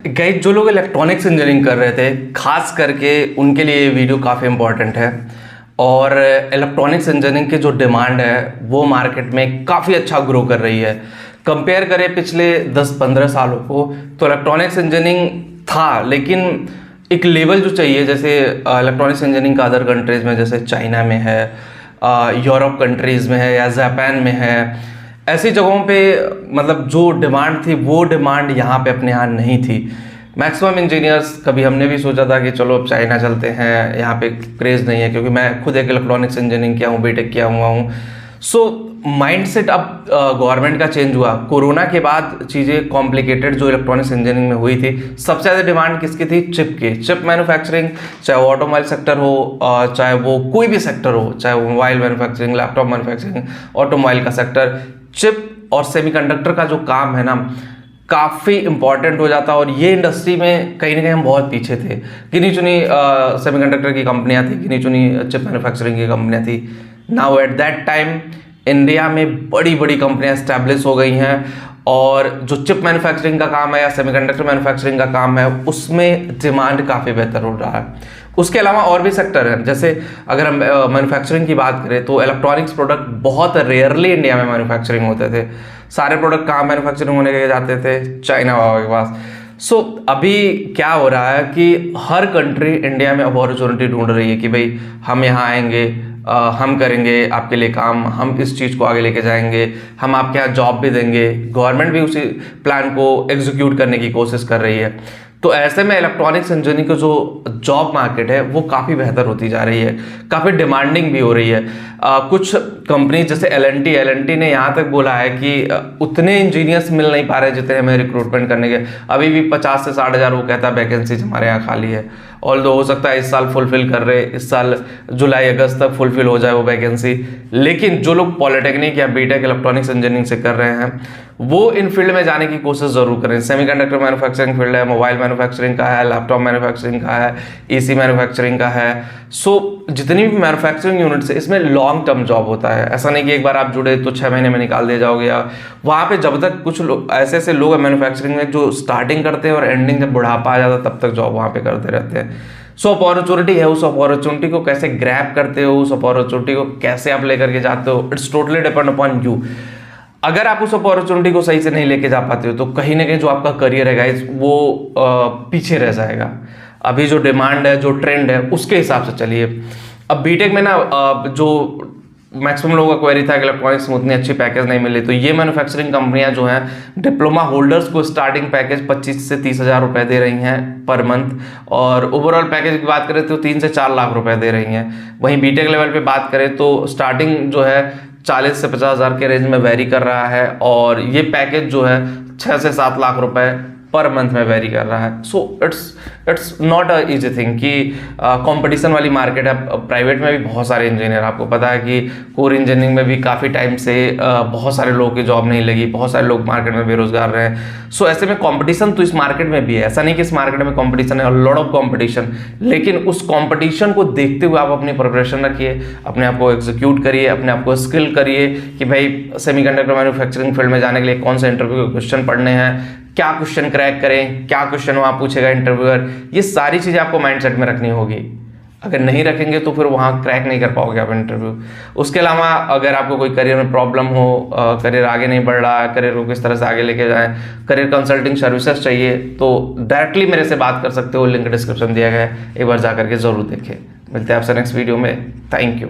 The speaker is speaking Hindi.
गाइस, जो लोग इलेक्ट्रॉनिक्स इंजीनियरिंग कर रहे थे खास करके उनके लिए ये वीडियो काफ़ी इंपॉर्टेंट है। और इलेक्ट्रॉनिक्स इंजीनियरिंग की जो डिमांड है वो मार्केट में काफ़ी अच्छा ग्रो कर रही है। कंपेयर करें पिछले 10-15 सालों को तो इलेक्ट्रॉनिक्स इंजीनियरिंग था, लेकिन एक लेवल जो चाहिए, जैसे इलेक्ट्रॉनिक्स इंजीनियरिंग का अदर कंट्रीज़ में जैसे चाइना में है, यूरोप कंट्रीज़ में है या जापान में है, ऐसी जगहों पे मतलब जो डिमांड थी वो डिमांड यहाँ पे अपने यहाँ नहीं थी। मैक्सिमम इंजीनियर्स, कभी हमने भी सोचा था कि चलो अब चाइना चलते हैं, यहाँ पे क्रेज़ नहीं है, क्योंकि मैं खुद एक इलेक्ट्रॉनिक्स इंजीनियरिंग किया हूँ, बीटेक किया हुआ हूँ। सो माइंडसेट अब गवर्नमेंट का चेंज हुआ। कोरोना के बाद चीज़ें कॉम्प्लिकेटेड जो इलेक्ट्रॉनिक्स इंजीनियरिंग में हुई थी, सबसे ज़्यादा डिमांड किसकी थी? चिप की। चिप मैन्युफैक्चरिंग, चाहे वो ऑटोमोबाइल सेक्टर हो, चाहे वो कोई भी सेक्टर हो, चाहे वो mobile manufacturing, laptop manufacturing, automobile का सेक्टर, चिप और सेमीकंडक्टर का जो काम है ना, काफ़ी इंपॉर्टेंट हो जाता है। और ये इंडस्ट्री में कहीं ना कहीं हम बहुत पीछे थे। गिनी चुनी सेमीकंडक्टर की कंपनियां थी, गिनी चुनी चिप मैन्युफैक्चरिंग की कंपनियां थी। Now at that time India में बड़ी बड़ी कंपनियां एस्टैब्लिश हो गई हैं, और जो चिप मैन्युफैक्चरिंग का काम है या सेमीकंडक्टर मैन्युफैक्चरिंग का काम है उसमें डिमांड काफ़ी बेहतर हो रहा है। उसके अलावा और भी सेक्टर हैं, जैसे अगर हम मैन्युफैक्चरिंग की बात करें तो इलेक्ट्रॉनिक्स प्रोडक्ट बहुत रेयरली इंडिया में मैन्युफैक्चरिंग होते थे। सारे प्रोडक्ट कहाँ मैन्युफैक्चरिंग होने के जाते थे? चाइना वालों के पास। सो अभी क्या हो रहा है कि हर कंट्री इंडिया में अपॉर्चुनिटी ढूंढ रही है कि भाई हम यहाँ आएंगे, हम करेंगे आपके लिए काम, हम इस चीज़ को आगे लेके जाएंगे, हम आपके यहाँ जॉब भी देंगे। गवर्नमेंट भी उसी प्लान को एग्जीक्यूट करने की कोशिश कर रही है। तो ऐसे में इलेक्ट्रॉनिक्स इंजीनियरिंग का जो जॉब मार्केट है वो काफ़ी बेहतर होती जा रही है, काफ़ी डिमांडिंग भी हो रही है। कुछ कंपनी जैसे एल एन टी ने यहाँ तक बोला है कि उतने इंजीनियर्स मिल नहीं पा रहे जितने हमें रिक्रूटमेंट करने के। अभी भी 50 से 60 हज़ार वो कहता है वैकेंसीज हमारे यहाँ खाली है। ऑल्दो हो सकता है इस साल फुलफिल कर रहे, इस साल जुलाई अगस्त तक फुलफिल हो जाए वो वैकेंसी। लेकिन जो लोग पॉलिटेक्निक या बीटेक इलेक्ट्रॉनिक्स इंजीनियरिंग से कर रहे हैं वो इन फील्ड में जाने की कोशिश जरूर करें। सेमीकंडक्टर मैन्युफैक्चरिंग फील्ड है, मोबाइल मैन्युफैक्चरिंग का है, लैपटॉप मैन्युफैक्चरिंग का है, ईसी मैन्युफैक्चरिंग का है। सो जितनी भी मैन्युफैक्चरिंग यूनिट्स है इसमें लॉन्ग टर्म जॉब होता है। ऐसा नहीं कि एक बार आप जुड़े तो 6 महीने में निकाल दिए जाओगे। या वहाँ पे जब तक कुछ लोग ऐसे लोग हैं मैन्युफैक्चरिंग में जो स्टार्टिंग करते हैं और एंडिंग जब बुढ़ापा आ जाता है तब तक जॉब वहाँ पे करते रहते हैं। सो अपॉर्चुनिटी है, उस अपॉर्चुनिटी को कैसे ग्रैब करते हो, उस अपॉर्चुनिटी को कैसे आप लेकर के जाते हो, it's totally depend upon you. अगर आप उस अपॉर्चुनिटी को सही से नहीं लेके जा पाते हो तो कहीं ना कहीं जो आपका करियर है गाइस वो पीछे रह जाएगा। अभी जो डिमांड है, जो ट्रेंड है, उसके हिसाब से चलिए। अब बीटेक में ना जो मैक्सिमम लोगों का क्वेरी था कि इलेक्ट्रॉनिक्स में उतनी अच्छी पैकेज नहीं मिली, तो ये मैन्युफैक्चरिंग कंपनियां जो हैं डिप्लोमा होल्डर्स को स्टार्टिंग पैकेज 25 से 30 हज़ार रुपये दे रही हैं पर मंथ, और ओवरऑल पैकेज की बात करें तो 3 से 4 लाख रुपए दे रही हैं। वहीं बीटेक लेवल पे बात करें तो स्टार्टिंग जो है 40 से 50 हज़ार के रेंज में वेरी कर रहा है, और ये पैकेज जो है 6 से 7 लाख रुपए पर मंथ में वेरी कर रहा है। So it's not a easy thing कि कंपटीशन वाली मार्केट है। प्राइवेट में भी बहुत सारे इंजीनियर, आपको पता है कि कोर इंजीनियरिंग में भी काफ़ी टाइम से बहुत सारे लोगों की जॉब नहीं लगी, बहुत सारे लोग मार्केट में बेरोजगार रहे हैं। सो ऐसे में कंपटीशन तो इस मार्केट में भी है, ऐसा नहीं कि इस मार्केट में कंपटीशन है, लॉट ऑफ कंपटीशन। लेकिन उस कंपटीशन को देखते हुए आप अपनी प्रिपरेशन रखिए, अपने आप को एग्जीक्यूट करिए, अपने आप को स्किल करिए कि भाई सेमीकंडक्टर मैन्युफैक्चरिंग फील्ड में जाने के लिए कौन सा इंटरव्यू के क्वेश्चन पढ़ने हैं, क्या क्वेश्चन क्रैक करें, क्या क्वेश्चन वहाँ पूछेगा इंटरव्यूअर। ये सारी चीज़ें आपको माइंडसेट में रखनी होगी। अगर नहीं रखेंगे तो फिर वहाँ क्रैक नहीं कर पाओगे आप इंटरव्यू। उसके अलावा अगर आपको कोई करियर में प्रॉब्लम हो, करियर आगे नहीं बढ़ रहा है, करियर को किस तरह से आगे लेके जाएं, करियर कंसल्टिंग सर्विसेज चाहिए तो डायरेक्टली मेरे से बात कर सकते हो, लिंक डिस्क्रिप्शन दिया गया है, एक बार जा करके जरूर देखें। मिलते हैं आपसे नेक्स्ट वीडियो में। Thank you.